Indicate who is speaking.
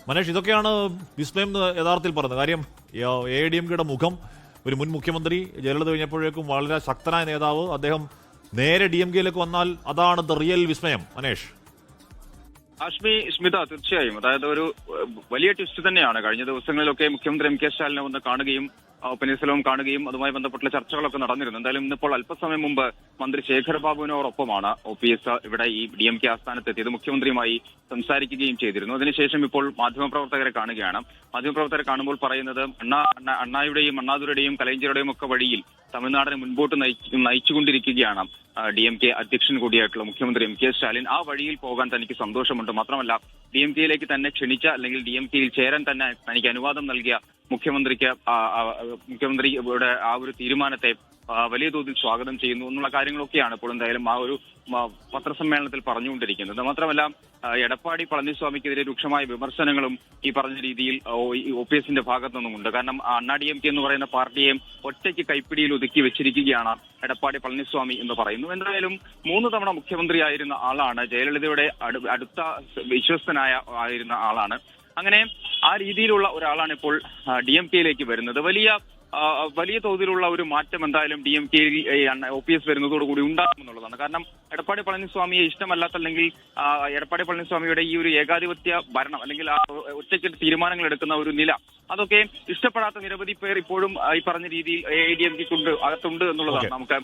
Speaker 1: മനേഷ്, ഇതൊക്കെയാണ് വിസ്മയം എന്ന് യഥാർത്ഥത്തിൽ പറയുന്നത്. കാര്യം AIADMKയുടെ മുഖം, ഒരു മുൻ മുഖ്യമന്ത്രി, ജയലളിത കഴിഞ്ഞപ്പോഴേക്കും വളരെ ശക്തനായ നേതാവ്, അദ്ദേഹം നേരെ DMKയിലേക്ക് വന്നാൽ അതാണ് ദ റിയൽ വിസ്മയം. മനേഷ്,
Speaker 2: സ്മിത, തീർച്ചയായും അതായത് ഒരു വലിയ ട്വിസ്റ്റ് തന്നെയാണ്. കഴിഞ്ഞ ദിവസങ്ങളിലൊക്കെ മുഖ്യമന്ത്രി MK സ്റ്റാലിനെ വന്ന് കാണുകയും പനീർസെൽവം കാണുകയും അതുമായി ബന്ധപ്പെട്ടുള്ള ചർച്ചകളൊക്കെ നടന്നിരുന്നു. എന്തായാലും ഇന്നിപ്പോൾ അല്പസമയം മുമ്പ് മന്ത്രി ശേഖർ ബാബുവിനോടൊപ്പമാണ് OPS ഇവിടെ ഈ DMK ആസ്ഥാനത്തെത്തിയത്. മുഖ്യമന്ത്രിയുമായി സംസാരിക്കുകയും ചെയ്തിരുന്നു. അതിനുശേഷം ഇപ്പോൾ മാധ്യമപ്രവർത്തകരെ കാണുകയാണ്. മാധ്യമപ്രവർത്തകരെ കാണുമ്പോൾ പറയുന്നത് അണ്ണായുടെയും അണ്ണാദുരയുടെയും കലൈഞ്ചറുടെയും ഒക്കെ വഴിയിൽ തമിഴ്നാടിനെ മുൻപോട്ട് നയിച്ചുകൊണ്ടിരിക്കുകയാണ് DMK അധ്യക്ഷൻ കൂടിയായിട്ടുള്ള മുഖ്യമന്ത്രി MK സ്റ്റാലിൻ. ആ വഴിയിൽ പോകാൻ തനിക്ക് സന്തോഷമുണ്ട്. മാത്രമല്ല DMKയിലേക്ക് തന്നെ ക്ഷണിച്ച, അല്ലെങ്കിൽ DMKയിൽ ചേരാൻ തന്നെ തനിക്ക് അനുവാദം നൽകിയ മുഖ്യമന്ത്രിയുടെ ആ ഒരു തീരുമാനത്തെ വലിയ തോതിൽ സ്വാഗതം ചെയ്യുന്നു എന്നുള്ള കാര്യങ്ങളൊക്കെയാണ് ഇപ്പോൾ എന്തായാലും ആ ഒരു പത്രസമ്മേളനത്തിൽ പറഞ്ഞുകൊണ്ടിരിക്കുന്നത്. മാത്രമല്ല എടപ്പാടി പളനിസ്വാമിക്കെതിരെ രൂക്ഷമായ വിമർശനങ്ങളും ഈ പറഞ്ഞ രീതിയിൽ OPSന്റെ ഭാഗത്തു നിന്നുമുണ്ട്. കാരണം DMK എന്ന് പറയുന്ന പാർട്ടിയെ ഒറ്റയ്ക്ക് കൈപ്പിടിയിൽ ഒതുക്കി വെച്ചിരിക്കുകയാണ് എടപ്പാടി പളനിസ്വാമി എന്ന് പറയുന്നു. എന്തായാലും 3 തവണ മുഖ്യമന്ത്രിയായിരുന്ന ആളാണ്, ജയലളിതയുടെ അടുത്ത വിശ്വസ്തനായ ആയിരുന്ന ആളാണ്. അങ്ങനെ ആ രീതിയിലുള്ള ഒരാളാണ് ഇപ്പോൾ DMKയിലേക്ക് വരുന്നത്. വലിയ തോതിലുള്ള ഒരു മാറ്റം എന്തായാലും DMKയിൽ OPS വരുന്നതോടുകൂടി ഉണ്ടാകുമെന്നുള്ളതാണ്. കാരണം എടപ്പാടി പളനിസ്വാമിയെ ഇഷ്ടമല്ലാത്ത, അല്ലെങ്കിൽ എടപ്പാടി പളനിസ്വാമിയുടെ ഈ ഒരു ഏകാധിപത്യ ഭരണം, അല്ലെങ്കിൽ ആ ഒറ്റയ്ക്ക് തീരുമാനങ്ങൾ എടുക്കുന്ന ഒരു നില, അതൊക്കെ ഇഷ്ടപ്പെടാത്ത നിരവധി പേർ ഇപ്പോഴും ഈ പറഞ്ഞ രീതിയിൽ AIADMK അകത്തുണ്ട് എന്നുള്ളതാണ് നമുക്ക്